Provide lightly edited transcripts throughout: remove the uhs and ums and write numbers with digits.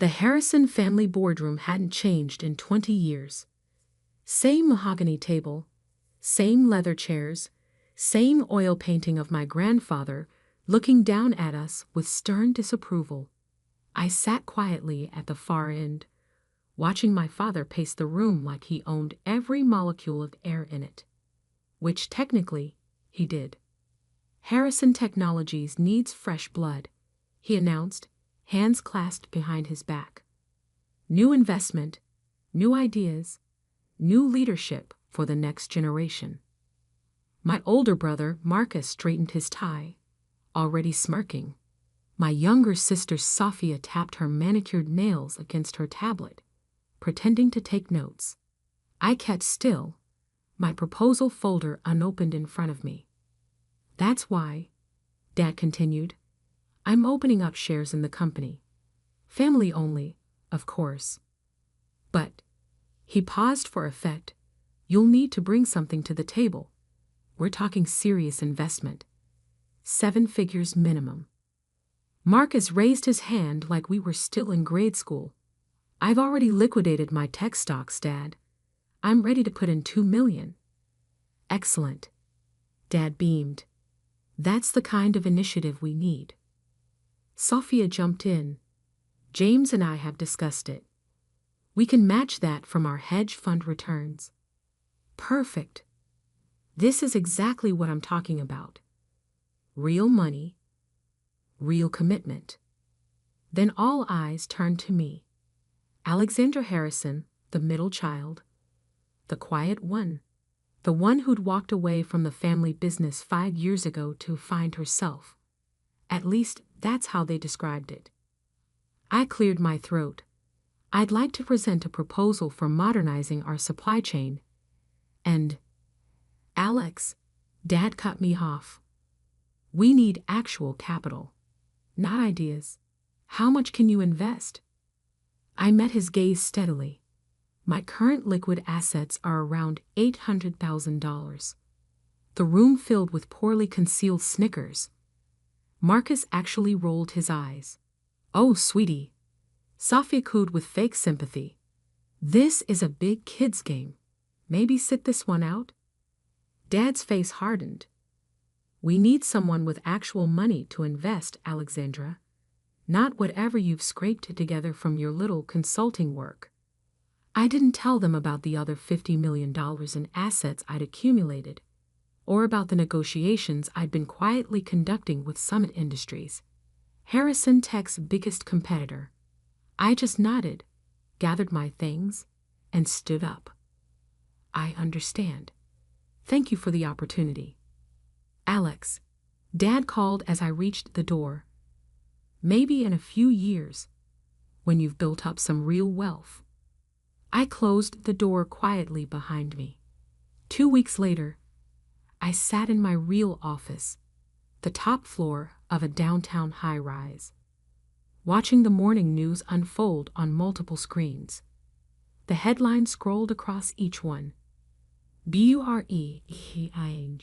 The Harrison family boardroom hadn't changed in 20 years. Same mahogany table, same leather chairs, same oil painting of my grandfather looking down at us with stern disapproval. I sat quietly at the far end, watching my father pace the room like he owned every molecule of air in it. Which technically, he did. Harrison Technologies needs fresh blood, he announced, hands clasped behind his back. New investment, new ideas, new leadership for the next generation. My older brother, Marcus, straightened his tie, already smirking. My younger sister, Sophia, tapped her manicured nails against her tablet, pretending to take notes. I kept still, my proposal folder unopened in front of me. That's why, Dad continued, I'm opening up shares in the company. Family only, of course. But, he paused for effect, you'll need to bring something to the table. We're talking serious investment. 7 figures minimum. Marcus raised his hand like we were still in grade school. I've already liquidated my tech stocks, Dad. I'm ready to put in $2 million. Excellent. Dad beamed. That's the kind of initiative we need. Sophia jumped in. James and I have discussed it. We can match that from our hedge fund returns. Perfect. This is exactly what I'm talking about. Real money, real commitment. Then all eyes turned to me. Alexandra Harrison, the middle child, the quiet one, the one who'd walked away from the family business 5 years ago to find herself. At least, that's how they described it. I cleared my throat. I'd like to present a proposal for modernizing our supply chain. And, Alex, Dad cut me off. We need actual capital, not ideas. How much can you invest? I met his gaze steadily. My current liquid assets are around $800,000. The room filled with poorly concealed snickers. Marcus actually rolled his eyes. Oh, sweetie. Sophia cooed with fake sympathy. This is a big kid's game. Maybe sit this one out? Dad's face hardened. We need someone with actual money to invest, Alexandra. Not whatever you've scraped together from your little consulting work. I didn't tell them about the other $50 million in assets I'd accumulated, or about the negotiations I'd been quietly conducting with Summit Industries, Harrison Tech's biggest competitor. I just nodded, gathered my things, and stood up. I understand. Thank you for the opportunity. Alex, Dad called as I reached the door. Maybe in a few years, when you've built up some real wealth. I closed the door quietly behind me. 2 weeks later, I sat in my real office, the top floor of a downtown high-rise, watching the morning news unfold on multiple screens. The headline scrolled across each one. BUREING,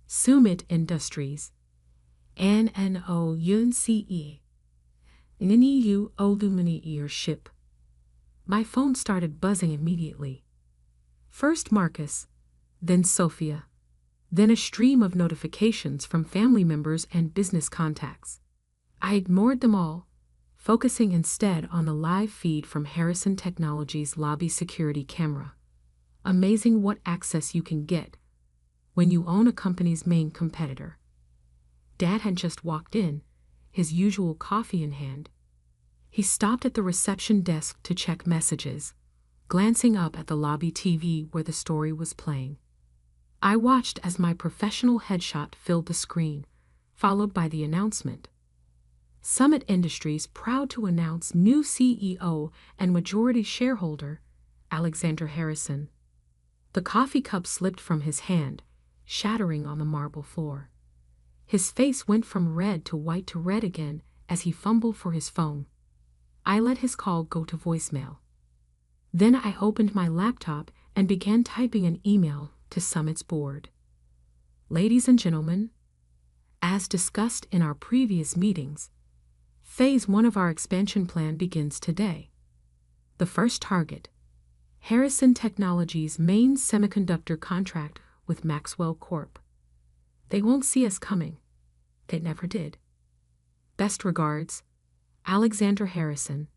Summit Industries, NNOUNCE, NEU Aluminiership. My phone started buzzing immediately. First Marcus, then Sophia, then a stream of notifications from family members and business contacts. I ignored them all, focusing instead on the live feed from Harrison Technologies' lobby security camera. Amazing what access you can get when you own a company's main competitor. Dad had just walked in, his usual coffee in hand. He stopped at the reception desk to check messages, glancing up at the lobby TV where the story was playing. I watched as my professional headshot filled the screen, followed by the announcement. Summit Industries proud to announce new CEO and majority shareholder, Alexandra Harrison. The coffee cup slipped from his hand, shattering on the marble floor. His face went from red to white to red again as he fumbled for his phone. I let his call go to voicemail. Then I opened my laptop and began typing an email to Summit's board. Ladies and gentlemen, as discussed in our previous meetings, Phase 1 of our expansion plan begins today. The first target: Harrison Technologies' main semiconductor contract with Maxwell Corp. They won't see us coming. They never did. Best regards, Alexandra Harrison,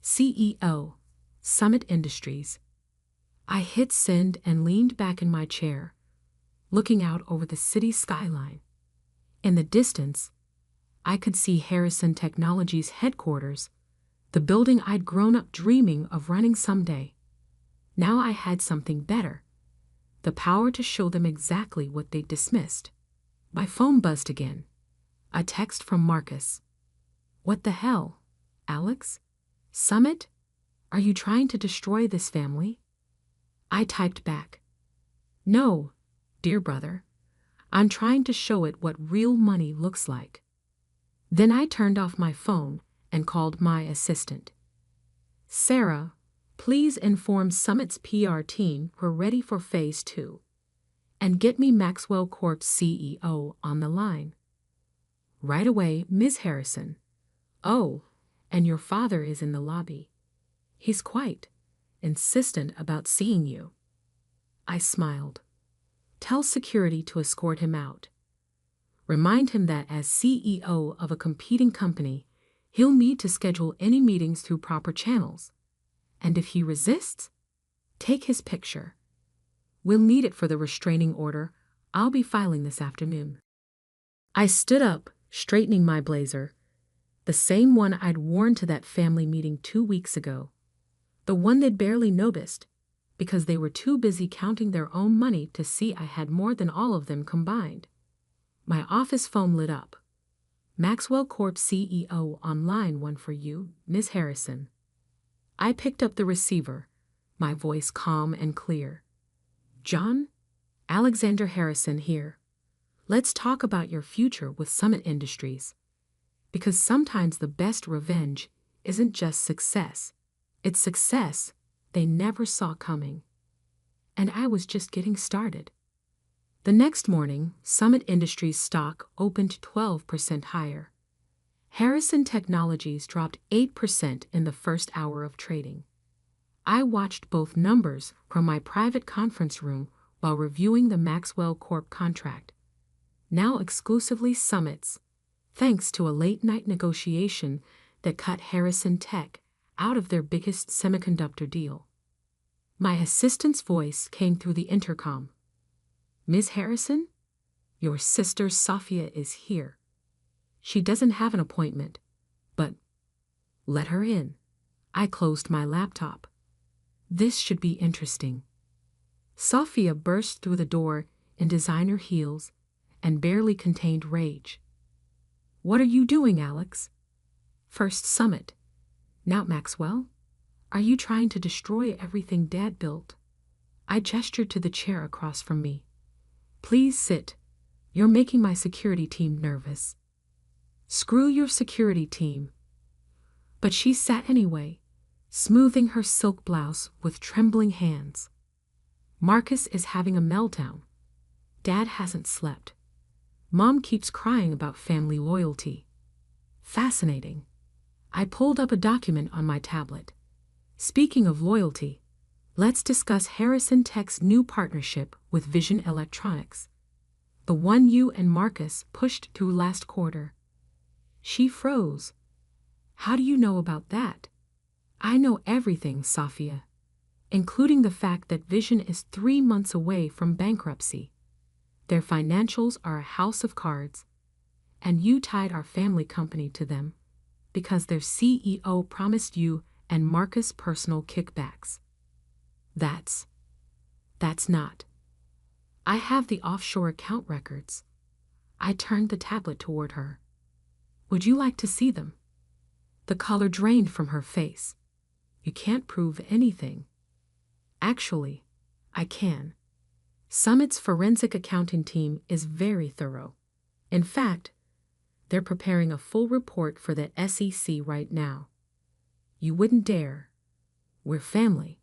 CEO, Summit Industries. I hit send and leaned back in my chair, looking out over the city skyline. In the distance, I could see Harrison Technologies' headquarters, the building I'd grown up dreaming of running someday. Now I had something better: the power to show them exactly what they'd dismissed. My phone buzzed again. A text from Marcus. "What the hell, Alex? Summit? Are you trying to destroy this family?" I typed back, "No, dear brother. I'm trying to show it what real money looks like." Then I turned off my phone and called my assistant. "Sarah, please inform Summit's PR team we're ready for Phase 2. And get me Maxwell Corp's CEO on the line." "Right away, Ms. Harrison." "Oh, and your father is in the lobby. He's quite insistent about seeing you." I smiled. "Tell security to escort him out. Remind him that as CEO of a competing company, he'll need to schedule any meetings through proper channels. And if he resists, take his picture. We'll need it for the restraining order I'll be filing this afternoon." I stood up, straightening my blazer, the same one I'd worn to that family meeting 2 weeks ago, the one they'd barely noticed because they were too busy counting their own money to see I had more than all of them combined. My office phone lit up. "Maxwell Corp CEO on line 1 for you, Ms. Harrison." I picked up the receiver, my voice calm and clear. "John, Alexandra Harrison here. Let's talk about your future with Summit Industries. Because sometimes the best revenge isn't just success. It's success they never saw coming." And I was just getting started. The next morning, Summit Industries stock opened 12% higher. Harrison Technologies dropped 8% in the first hour of trading. I watched both numbers from my private conference room while reviewing the Maxwell Corp contract, now exclusively Summit's, thanks to a late-night negotiation that cut Harrison Tech out of their biggest semiconductor deal. My assistant's voice came through the intercom. "Ms. Harrison, your sister Sophia is here. She doesn't have an appointment, but let her in." I closed my laptop. This should be interesting. Sophia burst through the door in designer heels and barely contained rage. "What are you doing, Alex? First Summit, now Maxwell? Are you trying to destroy everything Dad built?" I gestured to the chair across from me. "Please sit. You're making my security team nervous." "Screw your security team." But she sat anyway, smoothing her silk blouse with trembling hands. "Marcus is having a meltdown. Dad hasn't slept. Mom keeps crying about family loyalty." Fascinating. I pulled up a document on my tablet. "Speaking of loyalty, let's discuss Harrison Tech's new partnership with Vision Electronics, the one you and Marcus pushed through last quarter." She froze. "How do you know about that?" "I know everything, Sophia, including the fact that Vision is 3 months away from bankruptcy. Their financials are a house of cards, and you tied our family company to them because their CEO promised you and Marcus personal kickbacks." That's not. I have the offshore account records." I turned the tablet toward her. "Would you like to see them?" The color drained from her face. "You can't prove anything." "Actually, I can. Summit's forensic accounting team is very thorough. In fact, they're preparing a full report for the SEC right now. You wouldn't dare. We're family."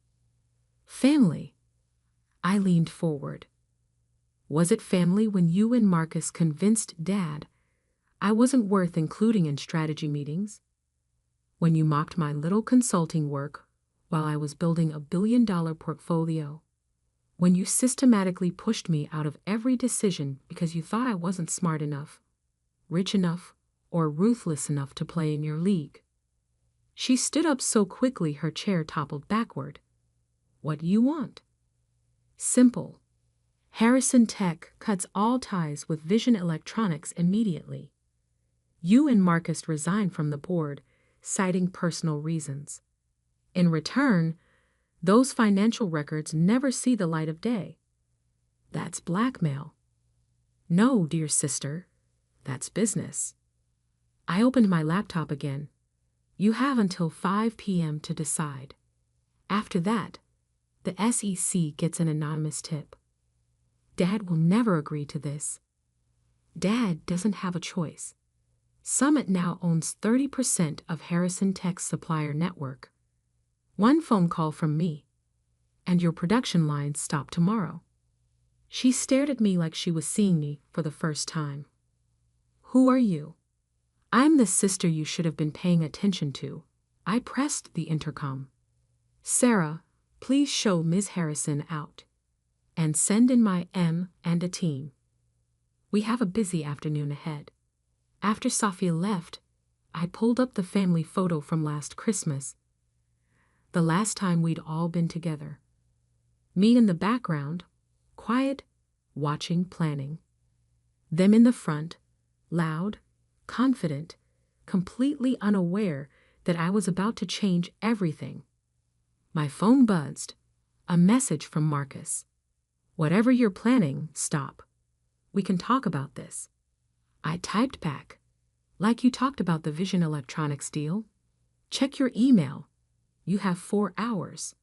"Family?" I leaned forward. "Was it family when you and Marcus convinced Dad I wasn't worth including in strategy meetings. When you mocked my little consulting work while I was building a $1 billion portfolio. When you systematically pushed me out of every decision because you thought I wasn't smart enough, rich enough, or ruthless enough to play in your league. She stood up so quickly her chair toppled backward. What do you want? Simple. Harrison Tech cuts all ties with Vision Electronics immediately. You and Marcus resigned from the board, citing personal reasons. In return, those financial records never see the light of day. That's blackmail. No, dear sister, that's business. I opened my laptop again. You have until 5 p.m. to decide. After that, the SEC gets an anonymous tip. Dad will never agree to this. Dad doesn't have a choice. Summit now owns 30% of Harrison Tech's supplier network. One phone call from me, and your production lines stop tomorrow. She stared at me like she was seeing me for the first time. Who are you? I'm the sister you should have been paying attention to. I pressed the intercom. Sarah, please show Ms. Harrison out. And send in my M and a team. We have a busy afternoon ahead. After Sophia left, I pulled up the family photo from last Christmas. The last time we'd all been together. Me in the background, quiet, watching, planning. Them in the front, loud, confident, completely unaware that I was about to change everything. My phone buzzed. A message from Marcus. Whatever you're planning, stop. We can talk about this. I typed back. Like you talked about the Vision Electronics deal. Check your email. You have 4 hours.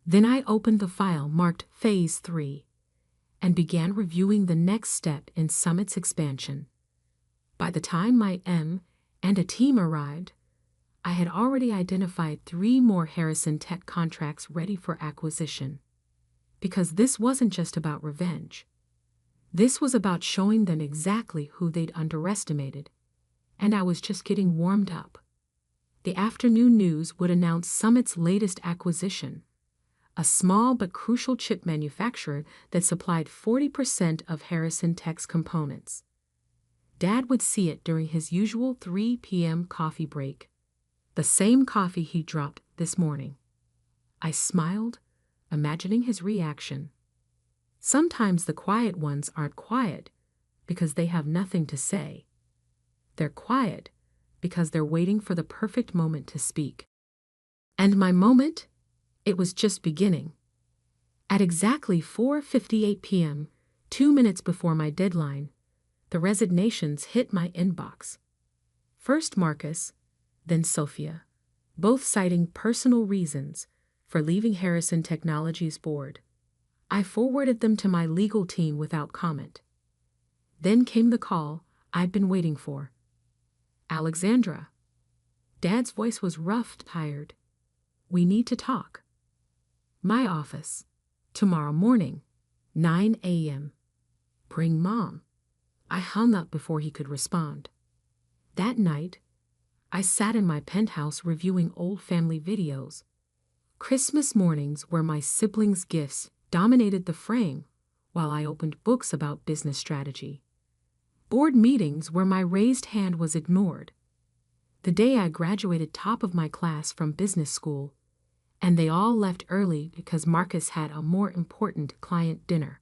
Then I opened the file marked Phase 3 and began reviewing the next step in Summit's expansion. By the time my M and a team arrived, I had already identified 3 more Harrison Tech contracts ready for acquisition. Because this wasn't just about revenge. This was about showing them exactly who they'd underestimated. And I was just getting warmed up. The afternoon news would announce Summit's latest acquisition, a small but crucial chip manufacturer that supplied 40% of Harrison Tech's components. Dad would see it during his usual 3 p.m. coffee break, the same coffee he dropped this morning. I smiled, imagining his reaction. Sometimes the quiet ones aren't quiet because they have nothing to say. They're quiet because they're waiting for the perfect moment to speak. And my moment? It was just beginning. At exactly 4:58 p.m., 2 minutes before my deadline, the resignations hit my inbox. First Marcus, then Sophia, both citing personal reasons for leaving Harrison Technologies board. I forwarded them to my legal team without comment. Then came the call I'd been waiting for. Alexandra. Dad's voice was rough, tired. We need to talk. My office. Tomorrow morning, 9 a.m. Bring Mom. I hung up before he could respond. That night, I sat in my penthouse reviewing old family videos. Christmas mornings where my siblings' gifts dominated the frame while I opened books about business strategy. Board meetings where my raised hand was ignored. The day I graduated top of my class from business school, and they all left early because Marcus had a more important client dinner.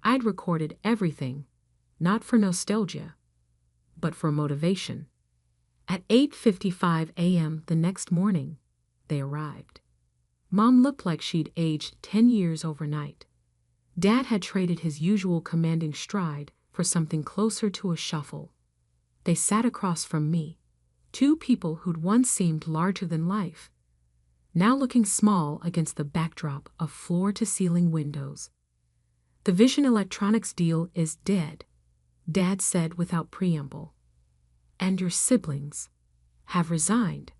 I'd recorded everything, not for nostalgia, but for motivation. At 8:55 a.m. the next morning, they arrived. Mom looked like she'd aged 10 years overnight. Dad had traded his usual commanding stride for something closer to a shuffle. They sat across from me, two people who'd once seemed larger than life, now looking small against the backdrop of floor-to-ceiling windows. The Vision Electronics deal is dead, Dad said without preamble. And your siblings have resigned.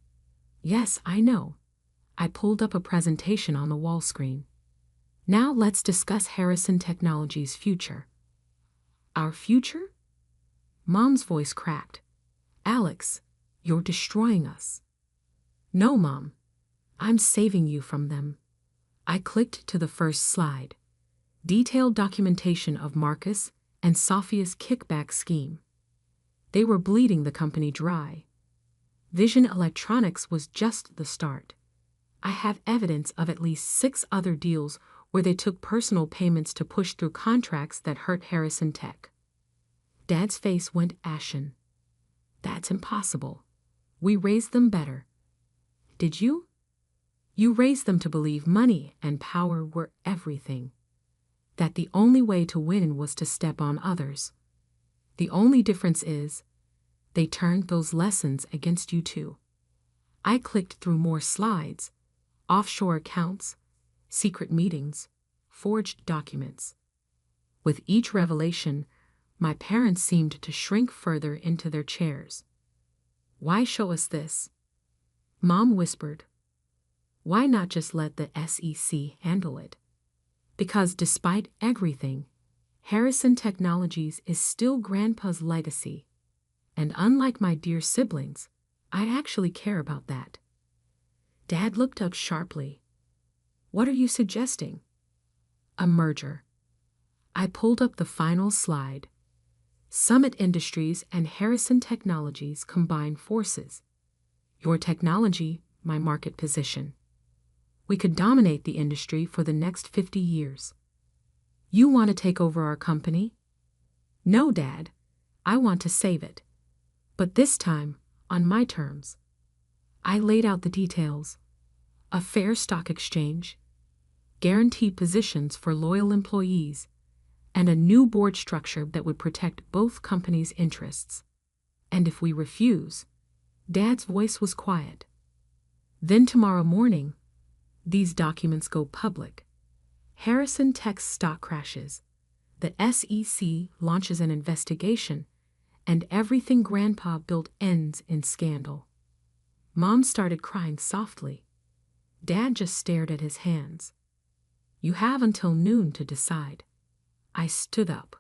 Yes, I know. I pulled up a presentation on the wall screen. Now let's discuss Harrison Technologies' future. Our future? Mom's voice cracked. Alex, you're destroying us. No, Mom. I'm saving you from them. I clicked to the first slide. Detailed documentation of Marcus and Sophia's kickback scheme. They were bleeding the company dry. Vision Electronics was just the start. I have evidence of at least 6 other deals where they took personal payments to push through contracts that hurt Harrison Tech. Dad's face went ashen. That's impossible. We raised them better. Did you? You raised them to believe money and power were everything. That the only way to win was to step on others. The only difference is, they turned those lessons against you too. I clicked through more slides, offshore accounts, secret meetings, forged documents. With each revelation, my parents seemed to shrink further into their chairs. Why show us this? Mom whispered. Why not just let the SEC handle it? Because despite everything, Harrison Technologies is still Grandpa's legacy. And unlike my dear siblings, I actually care about that. Dad looked up sharply. What are you suggesting? A merger. I pulled up the final slide. Summit Industries and Harrison Technologies combine forces. Your technology, my market position. We could dominate the industry for the next 50 years. You want to take over our company? No, Dad. I want to save it. But this time, on my terms. I laid out the details. A fair stock exchange, guaranteed positions for loyal employees, and a new board structure that would protect both companies' interests. And if we refuse, Dad's voice was quiet. Then tomorrow morning, these documents go public. Harrison Tech's stock crashes. The SEC launches an investigation, and everything Grandpa built ends in scandal. Mom started crying softly. Dad just stared at his hands. You have until noon to decide. I stood up.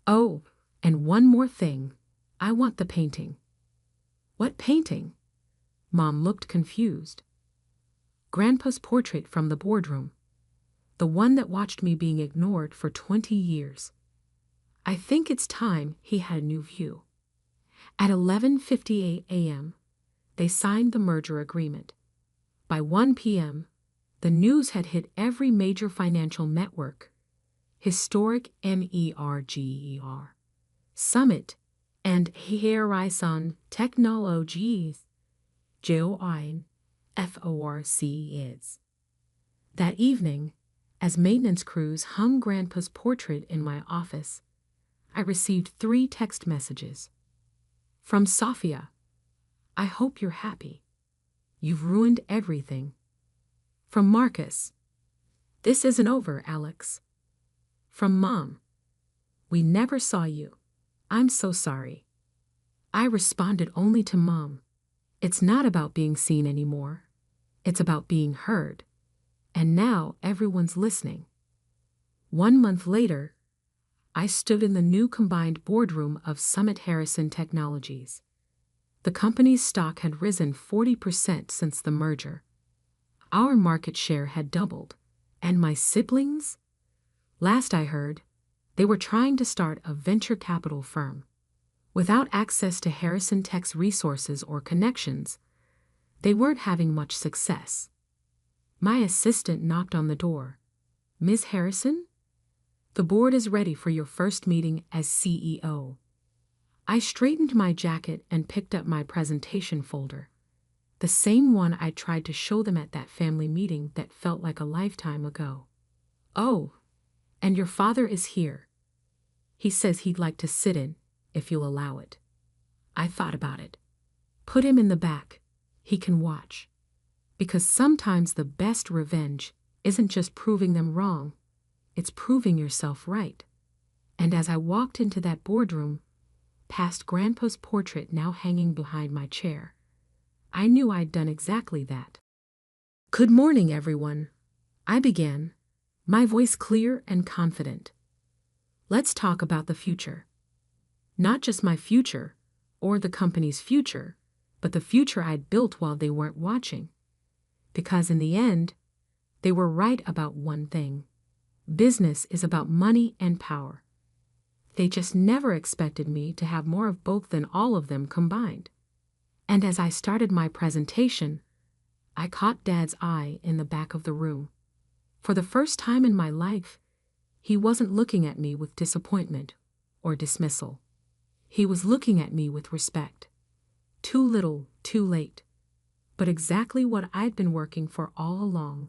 Oh, and one more thing. I want the painting. What painting? Mom looked confused. Grandpa's portrait from the boardroom. The one that watched me being ignored for 20 years. I think it's time he had a new view. At 11:58 a.m., they signed the merger agreement. By 1 p.m., the news had hit every major financial network. Historic MERGER, Summit, and Harrison Technologies, JOIN, FORCES. That evening, as maintenance crews hung Grandpa's portrait in my office, I received 3 text messages. From Sophia, I hope you're happy. You've ruined everything. From Marcus, this isn't over, Alex. From Mom, we never saw you. I'm so sorry. I responded only to Mom. It's not about being seen anymore. It's about being heard. And now everyone's listening. 1 month later, I stood in the new combined boardroom of Summit Harrison Technologies. The company's stock had risen 40% since the merger. Our market share had doubled. And my siblings? Last I heard, they were trying to start a venture capital firm. Without access to Harrison Tech's resources or connections, they weren't having much success. My assistant knocked on the door. Ms. Harrison? The board is ready for your first meeting as CEO. I straightened my jacket and picked up my presentation folder. The same one I tried to show them at that family meeting that felt like a lifetime ago. Oh, and your father is here. He says he'd like to sit in, if you'll allow it. I thought about it. Put him in the back. He can watch. Because sometimes the best revenge isn't just proving them wrong, it's proving yourself right. And as I walked into that boardroom, past Grandpa's portrait now hanging behind my chair, I knew I'd done exactly that. Good morning, everyone. I began, my voice clear and confident. Let's talk about the future. Not just my future, or the company's future, but the future I'd built while they weren't watching. Because in the end, they were right about one thing. Business is about money and power. They just never expected me to have more of both than all of them combined. And as I started my presentation, I caught Dad's eye in the back of the room. For the first time in my life, he wasn't looking at me with disappointment or dismissal. He was looking at me with respect. Too little, too late. But exactly what I'd been working for all along.